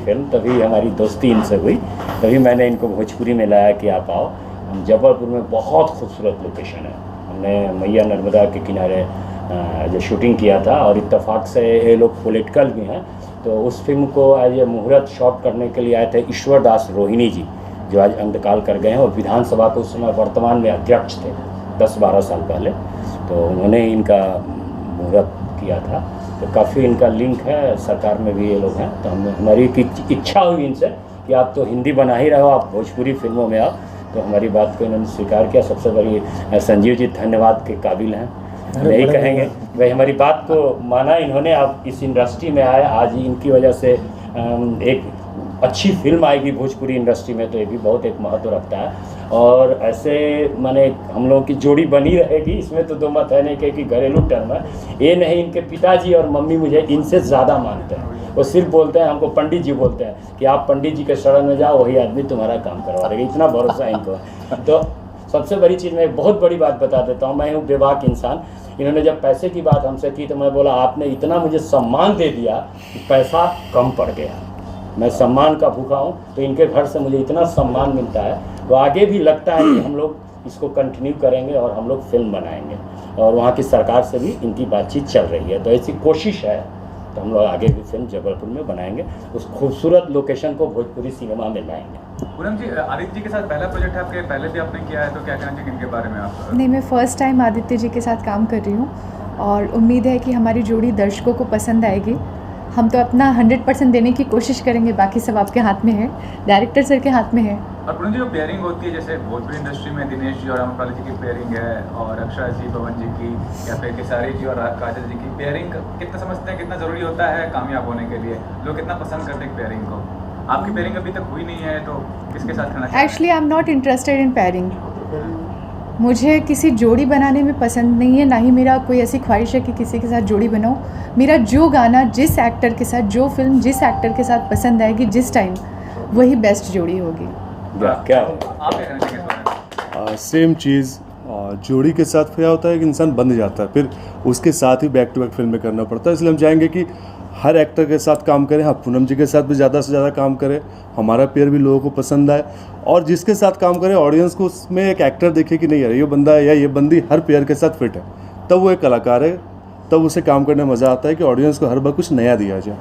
Film, तभी हमारी दोस्ती इनसे हुई, तभी मैंने इनको भोजपुरी में लाया कि आप आओ। हम जबलपुर में बहुत खूबसूरत लोकेशन है, हमने मैया नर्मदा के किनारे जो शूटिंग किया था, और इत्तेफाक से ये लोग पॉलिटिकल भी हैं, तो उस फिल्म को आज ये मुहूर्त शॉट करने के लिए आए थे ईश्वर दास रोहिणी जी, जो आज अंतकाल कर गए हैं, और विधानसभा के उस समय वर्तमान में अध्यक्ष थे 10-12 साल पहले, तो उन्होंने इनका मुहूर्त किया था। तो काफ़ी इनका लिंक है, सरकार में भी ये लोग हैं, तो हमारी इच्छा हुई इनसे कि आप तो हिंदी बना ही रहे हो, आप भोजपुरी फिल्मों में आओ, तो हमारी बात को इन्होंने स्वीकार किया। सबसे बड़ी संजीव जी धन्यवाद के काबिल हैं, यही कहेंगे भाई, हमारी बात को माना इन्होंने, आप इस इंडस्ट्री में आए, आज इनकी वजह से एक अच्छी फिल्म आएगी भोजपुरी इंडस्ट्री में, तो ये भी बहुत एक महत्व रखता है। और ऐसे माने हम लोगों की जोड़ी बनी रहेगी, इसमें तो दो मत है नहीं कि घरेलू टर्म है ये नहीं। इनके पिताजी और मम्मी मुझे इनसे ज़्यादा मानते हैं, वो सिर्फ बोलते हैं, हमको पंडित जी बोलते हैं कि आप पंडित जी के शरण में जाओ, वही आदमी तुम्हारा काम करवा देगा, इतना भरोसा इनको है। तो सबसे बड़ी चीज़, मैं एक बहुत बड़ी बात बता देता हूँ, मैं हूँ बेबाक इंसान। इन्होंने जब पैसे की बात हमसे की तो मैं बोला आपने इतना मुझे सम्मान दे दिया कि पैसा कम पड़ गया, मैं सम्मान का भूखा हूँ, तो इनके घर से मुझे इतना सम्मान मिलता है, तो आगे भी लगता है कि हम लोग इसको कंटिन्यू करेंगे और हम लोग फिल्म बनाएंगे, और वहाँ की सरकार से भी इनकी बातचीत चल रही है, तो ऐसी कोशिश है, तो हम लोग आगे भी फिल्म जबलपुर में बनाएंगे, उस खूबसूरत लोकेशन को भोजपुरी सिनेमा में लाएंगे। पूनम जी, आदित्य जी के साथ पहला प्रोजेक्ट है आपके, पहले भी आपने किया है, तो क्या कहना चाहिए इनके बारे में आप? नहीं, मैं फ़र्स्ट टाइम आदित्य जी के साथ काम कर रही हूँ, और उम्मीद है कि हमारी जोड़ी दर्शकों को पसंद आएगी। हम तो अपना 100% देने की कोशिश करेंगे, बाकी सब आपके हाथ में है, डायरेक्टर सर के हाथ में है। और पूनम जी, जो पेयरिंग होती है जैसे भोजपुरी इंडस्ट्री में दिनेश जी और अमरपाली जी की पेयरिंग है, और अक्षरा जी, पवन जी की, या फिर केसारी जी और काजल जी की पेयरिंग, कितना समझते हैं कितना ज़रूरी होता है कामयाब होने के लिए? लोग कितना पसंद करते हैं पेयरिंग को? आपकी पेयरिंग अभी तक हुई नहीं है, तो किसके साथ करना चाहिए? Actually I am not interested in pairing. मुझे किसी जोड़ी बनाने में पसंद नहीं है, ना ही मेरा कोई ऐसी ख्वाहिश है कि किसी के साथ जोड़ी बनाऊं। मेरा जो गाना जिस एक्टर के साथ, जो फिल्म जिस एक्टर के साथ पसंद आएगी जिस टाइम, वही बेस्ट जोड़ी होगी। क्या आप क्या कहना चाहिए इस बारे में? सेम चीज़, जोड़ी के साथ क्या होता है कि इंसान बंध जाता है, फिर उसके साथ ही बैक टू बैक फिल्में करना पड़ता है, इसलिए हम चाहेंगे कि हर एक्टर के साथ काम करें। हाँ, पूनम जी के साथ भी ज़्यादा से ज़्यादा काम करें, हमारा पेयर भी लोगों को पसंद आए, और जिसके साथ काम करें ऑडियंस को उसमें एक एक्टर देखे कि नहीं यार ये बंदा या ये बंदी हर पेयर के साथ फिट है, तब वो एक कलाकार है, तब उसे काम करने में मज़ा आता है कि ऑडियंस को हर बार कुछ नया दिया जाए।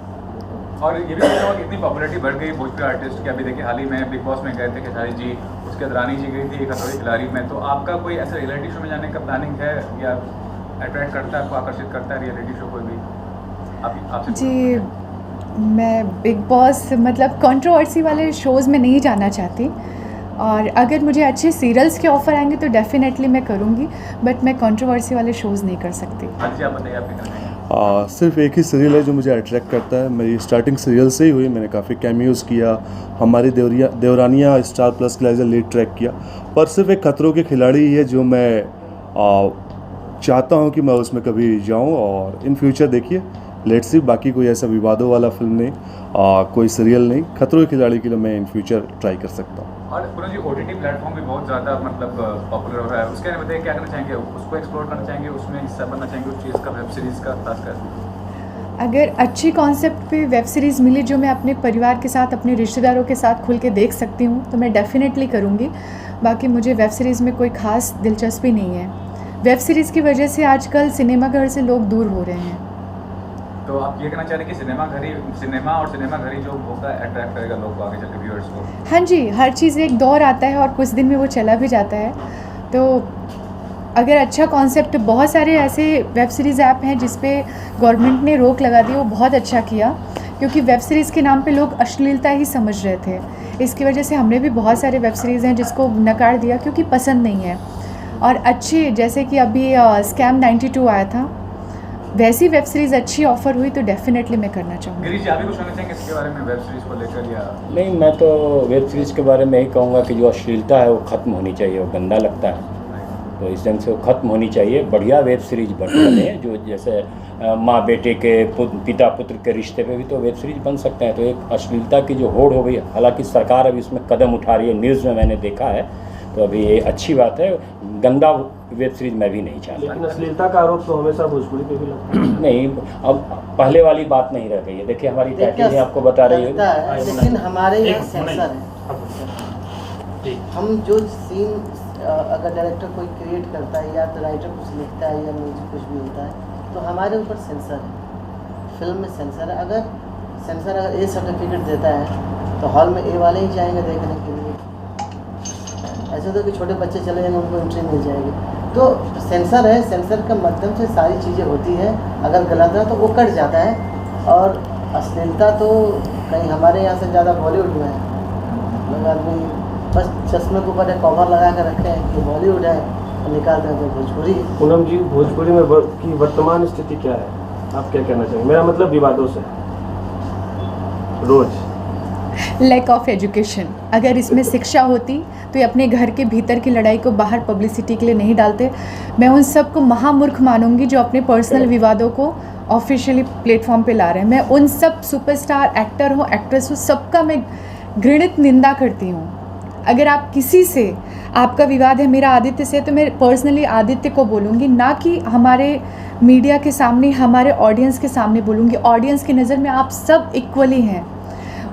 और ये भी बताओ कि इतनी पॉपुलैरिटी बढ़ गई भोजपुरी आर्टिस्ट की, अभी देखिए हाल ही में बिग बॉस में गए थे केसारी जी, उसके बाद रानी जी गई थी एक हथौड़ी खिलाड़ी में, तो आपका कोई ऐसा रियलिटी शो में जाने का प्लानिंग है, या अट्रैक्ट करता है, आपको आकर्षित करता है रियलिटी शो कोई भी? आपसे जी, मैं बिग बॉस मतलब कंट्रोवर्सी वाले शोज़ में नहीं जाना चाहती, और अगर मुझे अच्छे सीरियल्स के ऑफ़र आएंगे तो डेफिनेटली मैं करूँगी, बट मैं कंट्रोवर्सी वाले शोज़ नहीं कर सकती। हाँ जी, आप बताइए आप क्या करना चाहेंगे? सिर्फ एक ही सीरियल है जो मुझे अट्रैक्ट करता है, मेरी स्टार्टिंग सीरियल से ही हुई, मैंने काफ़ी कैमियोज़ किया, हमारी देवरानियाँ स्टार प्लस के एज ए लीड ट्रैक किया, पर सिर्फ एक खतरों के खिलाड़ी ही है जो मैं चाहता हूँ कि मैं उसमें कभी जाऊँ, और इन फ्यूचर देखिए लेट्स सी, बाकी कोई ऐसा विवादों वाला फिल्म नहीं, कोई सीरियल नहीं, खतरों के खिलाड़ी के लिए मैं इन फ्यूचर ट्राई कर सकता हूँ। और पूनम जी, OTT प्लेटफॉर्म भी बहुत ज़्यादा मतलब पॉपुलर हो रहा है, उसके बारे में बताइए क्या करना चाहेंगे? उसको एक्सप्लोर करना चाहेंगे, उसमें हिस्सा बनना चाहेंगे उस चीज़ का, वेब सीरीज़ का खासकर? अगर अच्छी कॉन्सेप्ट पे वेब सीरीज़ मिली जो मैं अपने परिवार के साथ, अपने रिश्तेदारों के साथ खुल के देख सकती हूँ, तो मैं डेफिनेटली करूँगी। बाकी मुझे वेब सीरीज़ में कोई ख़ास दिलचस्पी नहीं है। वेब सीरीज़ की वजह से आजकल सिनेमाघर से लोग दूर हो रहे हैं। तो आप ये कहना चाह रहे हैं कि सिनेमा और सिनेमाघरी जो होगा अट्रैक्ट करेगा लोग को आगे चल के, व्यूअर्स को? हाँ जी, हर चीज़ एक दौर आता है और कुछ दिन में वो चला भी जाता है, तो अगर अच्छा कॉन्सेप्ट, बहुत सारे ऐसे वेब सीरीज़ ऐप हैं जिस पे गवर्नमेंट ने रोक लगा दी, वो बहुत अच्छा किया, क्योंकि वेब सीरीज़ के नाम पे लोग अश्लीलता ही समझ रहे थे। इसकी वजह से हमने भी बहुत सारे वेब सीरीज़ हैं जिसको नकार दिया क्योंकि पसंद नहीं है। और अच्छी, जैसे कि अभी स्कैम 92 आया था, वैसी वेब सीरीज़ अच्छी ऑफ़र हुई तो डेफिनेटली मैं करना चाहूँगी। गिरीश जी, आप भी कुछ कहना चाहेंगे इसके बारे में, वेब सीरीज़ को लेकर? या नहीं, मैं तो वेब सीरीज़ के बारे में यही कहूँगा कि जो अश्लीलता है वो ख़त्म होनी चाहिए, वो गंदा लगता है, तो इस ढंग से वो ख़त्म होनी चाहिए। बढ़िया वेब सीरीज़ बने जो जैसे माँ बेटे के, पिता पुत्र के रिश्ते पे भी तो वेब सीरीज़ बन सकते हैं। तो एक अश्लीलता की जो होड़ हो गई, हालांकि सरकार अभी इसमें कदम उठा रही है, न्यूज़ में मैंने देखा है, तो अभी ये अच्छी बात है। गंदा वेब सीरीज मैं भी नहीं चाहता। लेकिन अश्लीलता का आरोप तो हमेशा भोजपुरी पे भी लगता है। नहीं, अब पहले वाली बात नहीं रह गई है। देखिए हमारी पैकेज आपको बता रही है, लेकिन हमारे यहाँ सेंसर है। हम जो सीन अगर डायरेक्टर कोई क्रिएट करता है या तो राइटर कुछ लिखता है या म्यूजिक कुछ भी होता है तो हमारे ऊपर सेंसर है, फिल्म में सेंसर है। अगर सेंसर अगर ए सर्टिफिकेट देता है तो हॉल में ए वाले ही जाएंगे देखने के लिए। ऐसे तो कि छोटे बच्चे चले जाएंगे उनको एंट्री मिल जाएगी। तो सेंसर है, सेंसर के माध्यम से सारी चीज़ें होती है। अगर गलत है तो वो कट जाता है। और अश्लीलता तो कहीं हमारे यहाँ से ज़्यादा बॉलीवुड में है। लोग आदमी बस चश्मे के ऊपर एक कवर लगा कर रखते हैं कि बॉलीवुड है और निकालते हैं तो भोजपुरी। पूनम जी, भोजपुरी में की वर्तमान स्थिति क्या है, आप क्या कहना चाहेंगे? मेरा मतलब विवादों से रोज लैक ऑफ एजुकेशन। अगर इसमें शिक्षा होती तो ये अपने घर के भीतर की लड़ाई को बाहर पब्लिसिटी के लिए नहीं डालते। मैं उन सबको महामूर्ख मानूंगी जो अपने पर्सनल विवादों को ऑफिशियली प्लेटफॉर्म पे ला रहे हैं। मैं उन सब सुपरस्टार एक्टर हो, एक्ट्रेस हो, सबका मैं घृणित निंदा करती हूँ। अगर आप किसी से आपका विवाद है, मेरा आदित्य से, तो मैं पर्सनली आदित्य को बोलूँगी, ना कि हमारे मीडिया के सामने, हमारे ऑडियंस के सामने बोलूँगी। ऑडियंस की नज़र में आप सब इक्वली हैं।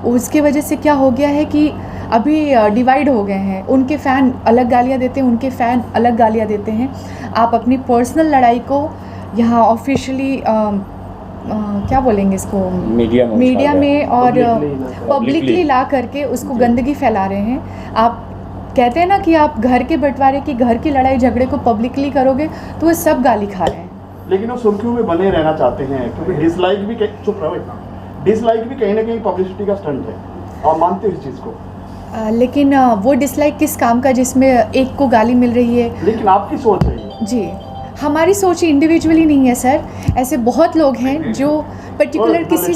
उसकी वजह से क्या हो गया है कि अभी डिवाइड हो गए हैं। उनके फ़ैन अलग गालियाँ देते हैं, उनके फ़ैन अलग गालियाँ देते हैं। आप अपनी पर्सनल लड़ाई को यहाँ ऑफिशियली क्या बोलेंगे इसको, मीडिया में और पब्लिकली ला करके उसको गंदगी फैला रहे हैं। आप कहते हैं ना कि आप घर के बंटवारे की, घर की लड़ाई झगड़े को पब्लिकली करोगे तो वो सब गाली खा रहे हैं। लेकिन वो सुर्खियों में बने रहना चाहते हैं क्योंकि डिसलाइक भी डिसलाइक भी कहीं ना कहीं पब्लिसिटी का स्टंट है। आप मानते हो इस चीज़ को? लेकिन वो डिसलाइक किस काम का जिसमें एक को गाली मिल रही है? लेकिन आपकी सोच है ये। जी, हमारी सोच इंडिविजुअली नहीं है सर। ऐसे बहुत लोग हैं जो पर्टिकुलर किसी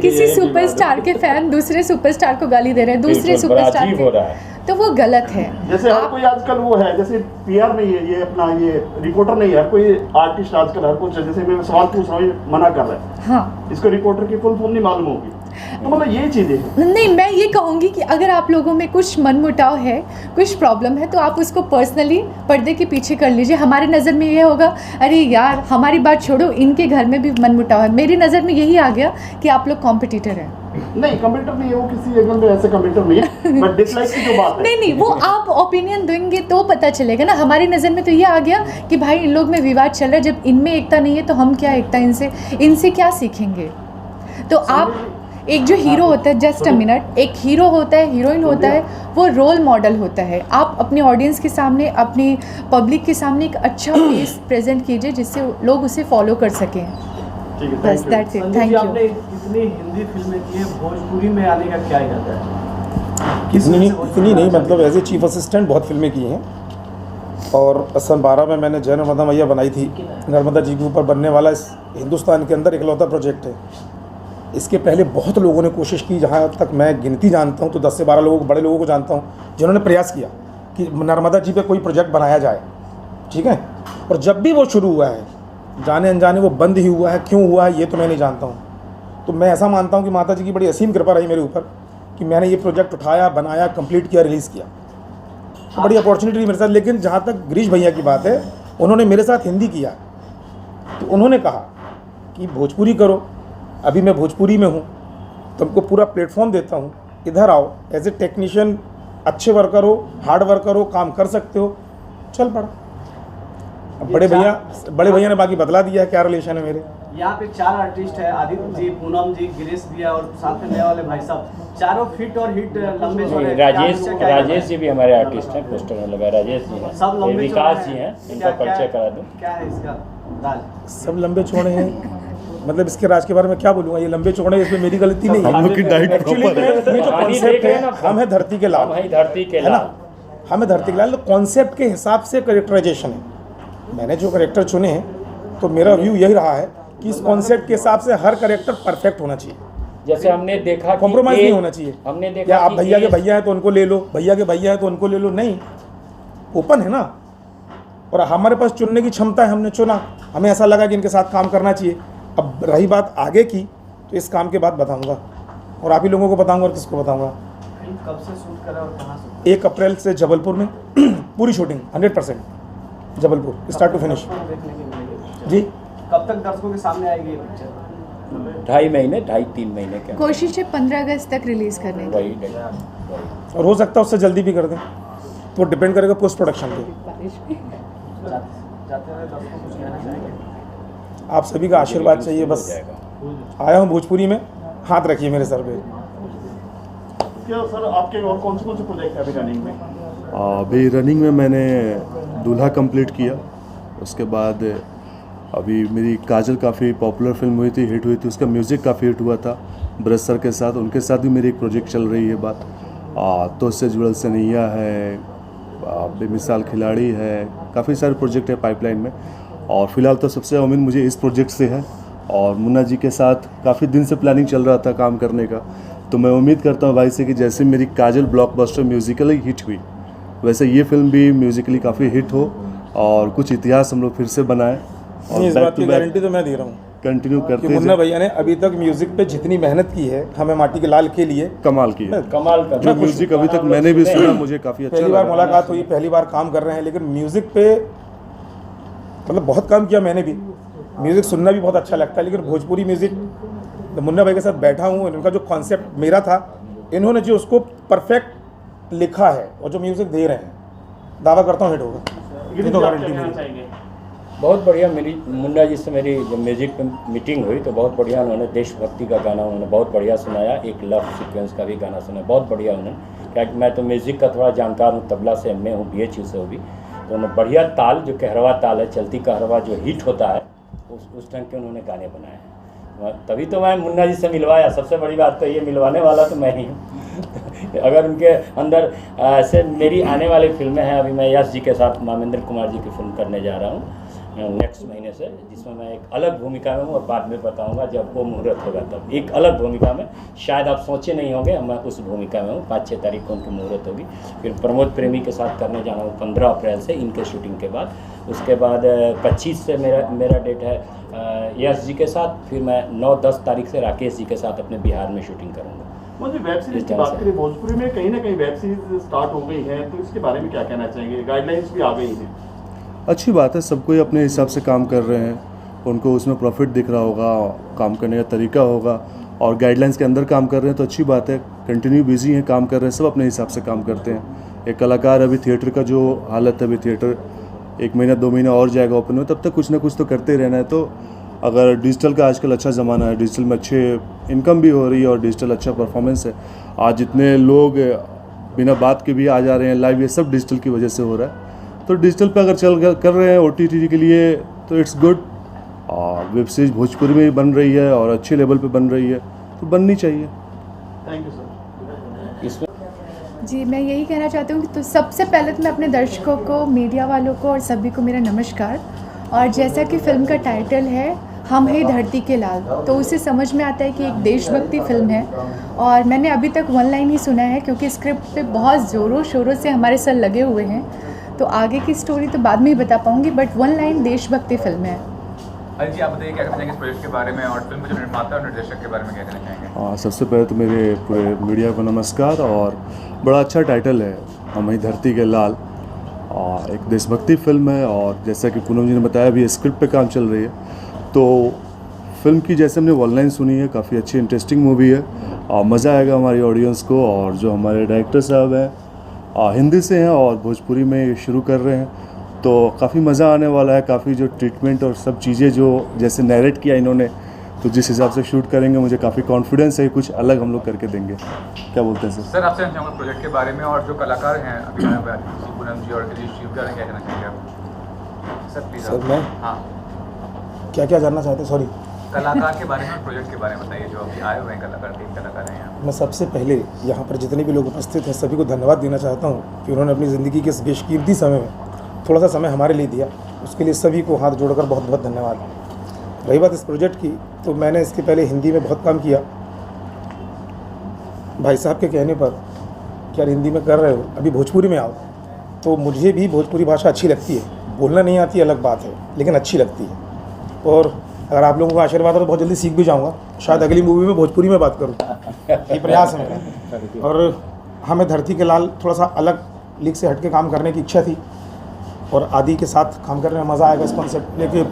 किसी सुपरस्टार के फैन दूसरे सुपरस्टार को गाली दे रहे हैं, दूसरे सुपरस्टार के, तो वो गलत है। जैसे हर कोई आजकल वो है, जैसे पीआर नहीं है, ये अपना ये रिपोर्टर नहीं है, हर कोई आर्टिस्ट आजकल हर कुछ, जैसे मैं सवाल पूछ रहा हूँ मना कर रहा है। हाँ, इसको रिपोर्टर की फुल फॉर्म नहीं मालूम होगी। तो मतलब ये चीज़ें हैं। नहीं, मैं ये कहूँगी कि अगर आप लोगों में कुछ मनमुटाव है, कुछ प्रॉब्लम है, तो आप उसको पर्सनली पर्दे के पीछे कर लीजिए। हमारी नज़र में ये होगा, अरे यार हमारी बात छोड़ो, इनके घर में भी मनमुटाव है। मेरी नज़र में यही आ गया कि आप लोग कॉम्पिटिटर हैं। नहीं, कंप्यूटर नहीं है वो, किसी एकदम ऐसे कंप्यूटर नहीं है, बट डिसलाइक की जो बात है नहीं, वो आप ओपिनियन देंगे तो पता चलेगा ना। हमारी नज़र में तो ये आ गया कि भाई इन लोग में विवाद चल रहा है, जब इनमें एकता नहीं है तो हम क्या एकता इनसे क्या सीखेंगे? तो आप एक जो हीरो होता है, जस्ट अ मिनट, एक हीरो होता है, हीरोइन होता है, वो रोल मॉडल होता है। आप अपने ऑडियंस के सामने, अपनी पब्लिक के सामने एक अच्छा फेस प्रेजेंट कीजिए जिससे लोग उसे फॉलो कर सकें। बस दैट्स इट, थैंक यू। आपने इतनी हिंदी फिल्में की है, भोजपुरी में आने का क्या इरादा है? इतनी नहीं, मतलब एज ए चीफ असिस्टेंट बहुत फिल्में की हैं। और सन 12 में मैंने जय नर्मदा मैया बनाई थी। नर्मदा जी के ऊपर बनने वाला इस हिंदुस्तान के अंदर इकलौता प्रोजेक्ट है। इसके पहले बहुत लोगों ने कोशिश की, जहाँ तक मैं गिनती जानता हूँ तो 10 से 12 लोगों को, बड़े लोगों को जानता हूँ जिन्होंने प्रयास किया कि नर्मदा जी पे कोई प्रोजेक्ट बनाया जाए, ठीक है। और जब भी वो शुरू हुआ है, जाने अनजाने वो बंद ही हुआ है। क्यों हुआ है ये तो मैं नहीं जानता हूँ। तो मैं ऐसा मानता हूँ कि माता जी की बड़ी असीम कृपा रही मेरे ऊपर कि मैंने ये प्रोजेक्ट उठाया, बनाया, कंप्लीट किया, रिलीज़ किया। तो बड़ी अपॉर्चुनिटी मेरे साथ। लेकिन जहाँ तक गिरीश भैया की बात है, उन्होंने मेरे साथ हिंदी किया, तो उन्होंने कहा कि भोजपुरी करो। अभी मैं भोजपुरी में हूँ, तुमको पूरा प्लेटफॉर्म देता हूँ, इधर आओ, एज ए टेक्नीशियन अच्छे वर्कर हो, हार्ड वर्कर हो, काम कर सकते हो, चल पड़ा। अब बड़े भैया ने बाकी बतला दिया है क्या रिलेशन है मेरे। यहाँ पे 4 आर्टिस्ट है, आदित्य जी, पूनम जी, गिरीश भैया और साथ में नए वाले भाई साहब, चारों फिट और हिट लंबे चौड़े। राजेश जी भी हमारे आर्टिस्ट हैं, पोस्टर में लगा राजेश जी हैं, सब लंबे विकास जी हैं, इनका परिचय करा दूं। क्या है इसका राज? सब लंबे चौड़े हैं, मतलब इसके राज के बारे में क्या बोलूँगा, ये लंबे चौड़े, इसमें मेरी गलती नहीं है। हम लोग की डाइट प्रॉपर है। ये जो कॉन्सेप्ट है, हम है धरती के लाल, हम धरती के है ना, हम है धरती के लाल। कॉन्सेप्ट के हिसाब से कैरेक्टराइजेशन है। मैंने जो कैरेक्टर चुने हैं तो मेरा व्यू यही रहा है कि इस कॉन्सेप्ट के हिसाब से हर कैरेक्टर परफेक्ट होना चाहिए। जैसे हमने देखा कॉम्प्रोमाइज़ नहीं होना चाहिए। हमने देखा या आप भैया के भैया हैं तो उनको ले लो, भैया के भैया हैं तो उनको ले लो, नहीं, ओपन है ना। और हमारे पास चुनने की क्षमता है, हमने चुना, हमें ऐसा लगा कि इनके साथ काम करना चाहिए। अब रही बात आगे की, तो इस काम के बाद बताऊंगा, और आप ही लोगों को बताऊंगा और किसको बताऊंगा। कब से शूट कर रहे हैं और कहाँ शूट 1 अप्रैल से जबलपुर में पूरी shooting 100% Jabalpur start to finish. देखने के लिए जी कब तक दर्शकों के सामने आएगी ये पिक्चर? 2.5 महीने 2.5-3 महीने के कोशिश है 15 अगस्त तक रिलीज़ करने की। वही और हो सकता है उससे जल्दी भी कर दें, तो डिपेंड करेगा पोस्ट प्रोडक्शन पे। जाते हुए दर्शकों को कुछ कहना चाहेंगे? आप सभी का आशीर्वाद चाहिए बस। आया हूँ भोजपुरी में, हाथ रखिए मेरे सर पे। क्या सर आपके और कौन से प्रोजेक्ट है अभी रनिंग में? अभी रनिंग में मैंने दूल्हा कंप्लीट किया, उसके बाद अभी मेरी काजल काफ़ी पॉपुलर फिल्म हुई थी, हिट हुई थी, उसका म्यूज़िक काफ़ी हिट हुआ था ब्रज सर के साथ, उनके साथ भी मेरी एक प्रोजेक्ट चल रही है बात। तो उससे जुड़ल सनैया है, बेमिसाल खिलाड़ी है, काफ़ी सारे प्रोजेक्ट है पाइपलाइन में। और फिलहाल तो सबसे उम्मीद मुझे इस प्रोजेक्ट से है, और मुन्ना जी के साथ काफ़ी दिन से प्लानिंग चल रहा था काम करने का। तो मैं उम्मीद करता हूँ भाई से कि जैसे मेरी काजल ब्लॉकबस्टर म्यूज़िकली हिट हुई, वैसे ये फिल्म भी म्यूज़िकली काफ़ी हिट हो और कुछ इतिहास हम लोग फिर से बनाएं। और इस बात की गारंटी तो मैं दे रहा हूँ कंटिन्यू कि करते मुन्ना भैया ने अभी तक म्यूजिक पे जितनी मेहनत की है हमें माटी के लाल के लिए, कमाल की है। कमाल का जो म्यूजिक अभी तक मैंने भी सुना मुझे काफ़ी अच्छा पहली बार लगा। मुलाकात हुई, पहली बार काम कर रहे हैं, लेकिन म्यूजिक पे मतलब बहुत काम किया मैंने भी। म्यूजिक सुनना भी बहुत अच्छा लगता है, लेकिन भोजपुरी म्यूजिक मुन्ना भाई के साथ बैठा हूँ, इनका जो कॉन्सेप्ट मेरा था, इन्होंने जो उसको परफेक्ट लिखा है और जो म्यूजिक दे रहे हैं, दावा करता हूँ हिट होगा। ये तो गारंटी मेरी। बहुत बढ़िया। मेरी मुन्ना जी से मेरी जब म्यूजिक पे मीटिंग हुई तो बहुत बढ़िया उन्होंने देशभक्ति का गाना उन्होंने बहुत बढ़िया सुनाया, एक लव सीक्वेंस का भी गाना सुना, बहुत बढ़िया उन्होंने। क्या मैं तो म्यूज़िक का थोड़ा जानकार हूँ, तबला से मैं हूँ, BHU से हूँ भी, तो उन्होंने बढ़िया ताल जो कहरवा ताल है, चलती कहरवा जो हिट होता है, उस ढंग के उन्होंने गाने बनाए हैं। तभी तो मैं मुन्ना जी से मिलवाया, सबसे बड़ी बात तो ये मिलवाने वाला तो मैं ही हूँ। अगर उनके अंदर ऐसे मेरी आने वाली फिल्में हैं, अभी मैं यश जी के साथ मामेंद्र कुमार जी की फिल्म करने जा रहा हूँ नेक्स्ट महीने से, जिसमें मैं एक अलग भूमिका में हूँ और बाद में बताऊँगा जब वो मुहूर्त होगा तब। एक अलग भूमिका में, शायद आप सोचे नहीं होंगे, मैं उस भूमिका में हूँ। 5-6 तारीख को उनकी मुहूर्त होगी। फिर प्रमोद प्रेमी के साथ करने जाना हूँ 15 अप्रैल से इनके शूटिंग के बाद। उसके बाद 25 से मेरा डेट है यश जी के साथ। फिर मैं 9-10 तारीख से राकेश जी के साथ अपने बिहार में शूटिंग करूँगा। मुझे वेब सीरीज की बात करें, भोजपुरी में कहीं ना कहीं वेब सीरीज स्टार्ट हो गई है, तो इसके बारे में क्या कहना चाहेंगे? गाइडलाइंस भी आ गई हैं। अच्छी बात है, सब कोई अपने हिसाब से काम कर रहे हैं, उनको उसमें प्रॉफिट दिख रहा होगा, काम करने का तरीका होगा, और गाइडलाइंस के अंदर काम कर रहे हैं तो अच्छी बात है। कंटिन्यू बिजी हैं, काम कर रहे हैं, सब अपने हिसाब से काम करते हैं। एक कलाकार अभी थिएटर का जो हालत है, अभी थिएटर 1 महीना 2 महीना और जाएगा ओपन में, तब तक कुछ ना कुछ तो करते ही रहना है। तो अगर डिजिटल का आजकल अच्छा ज़माना है, डिजिटल में अच्छे इनकम भी हो रही है और डिजिटल अच्छा परफॉर्मेंस है। आज जितने लोग बिना बात के भी आ जा रहे हैं लाइव, ये सब डिजिटल की वजह से हो रहा है। तो डिजिटल पे अगर कर रहे हैं OTT के लिए तो इट्स गुड। और वेब सीरीज भोजपुरी में भी बन रही है और अच्छे लेवल पे बन रही है, तो बननी चाहिए। Thank you sir. इसमें जी, मैं यही कहना चाहती हूँ कि तो सबसे पहले तो मैं अपने दर्शकों को, मीडिया वालों को और सभी को मेरा नमस्कार। और जैसा कि फ़िल्म का टाइटल है हम है धरती के लाल, तो उससे समझ में आता है कि एक देशभक्ति फ़िल्म है। और मैंने अभी तक 1 लाइन ही सुना है, क्योंकि स्क्रिप्ट पे बहुत ज़ोरों शोरों से हमारे सर लगे हुए हैं, तो आगे की स्टोरी तो बाद में ही बता पाऊँगी, बट 1 लाइन देशभक्ति फ़िल्म है। अरे जी, आप बताइए क्या कहना चाहेंगे इस प्रोजेक्ट के बारे में और फिल्म के जो निर्माता और निर्देशक के बारे में क्या कहना चाहेंगे? सबसे पहले तो मेरे पूरे मीडिया को नमस्कार। और बड़ा अच्छा टाइटल है, हम ही धरती के लाल, और एक देशभक्ति फिल्म है। और जैसा कि पूनम जी ने बताया, अभी स्क्रिप्ट पे काम चल रही है, तो फिल्म की जैसे हमने 1 लाइन सुनी है, काफ़ी अच्छी इंटरेस्टिंग मूवी है और मज़ा आएगा हमारी ऑडियंस को। और जो हमारे डायरेक्टर साहब हैं हिंदी से हैं और भोजपुरी में शुरू कर रहे हैं, तो काफ़ी मज़ा आने वाला है। काफ़ी जो ट्रीटमेंट और सब चीज़ें जो जैसे नैरेट किया इन्होंने, तो जिस हिसाब से शूट करेंगे मुझे काफ़ी कॉन्फिडेंस है, कुछ अलग हम लोग करके देंगे। क्या बोलते हैं सर? सर, आपसे चाहूँगा प्रोजेक्ट के बारे में और जो कलाकार हैं पूनम जी और गिरीश जी, क्या कहना चाहेंगे आप? Sir please. सर मैं हाँ, क्या जानना चाहते हैं? सॉरी, कलाकार के बारे में, प्रोजेक्ट के बारे में बताइए, जो अभी आए हुए हैं कलाकार, 3 कलाकार हैं यहाँ। मैं सबसे पहले यहाँ पर जितने भी लोग उपस्थित हैं सभी को धन्यवाद देना चाहता हूँ कि उन्होंने अपनी ज़िंदगी के इस बेशकीमती समय में थोड़ा सा समय हमारे लिए दिया, उसके लिए सभी को हाथ जोड़कर बहुत बहुत धन्यवाद। रही बात इस प्रोजेक्ट की, तो मैंने इसके पहले हिंदी में बहुत काम किया। भाई साहब के कहने पर कि यार हिंदी में कर रहे हो, अभी भोजपुरी में आओ, तो मुझे भी भोजपुरी भाषा अच्छी लगती है। बोलना नहीं आती अलग बात है, लेकिन अच्छी लगती है। और अगर आप लोगों का आशीर्वाद हो तो बहुत जल्दी सीख भी जाऊँगा, शायद अगली मूवी में भोजपुरी में बात करूँ, ये प्रयास है मेरा। और हमें धरती के लाल थोड़ा सा अलग लीग से हट के काम करने की इच्छा थी और आदि के साथ काम करने में मज़ा आएगा इस कॉन्सेप्ट लेके।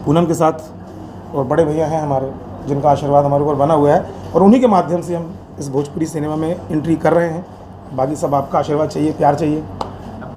पूनम के साथ और बड़े भैया हैं हमारे जिनका आशीर्वाद हमारे ऊपर बना हुआ है और उन्हीं के माध्यम से हम इस भोजपुरी सिनेमा में एंट्री कर रहे हैं। बाकी सब आपका आशीर्वाद चाहिए, प्यार चाहिए।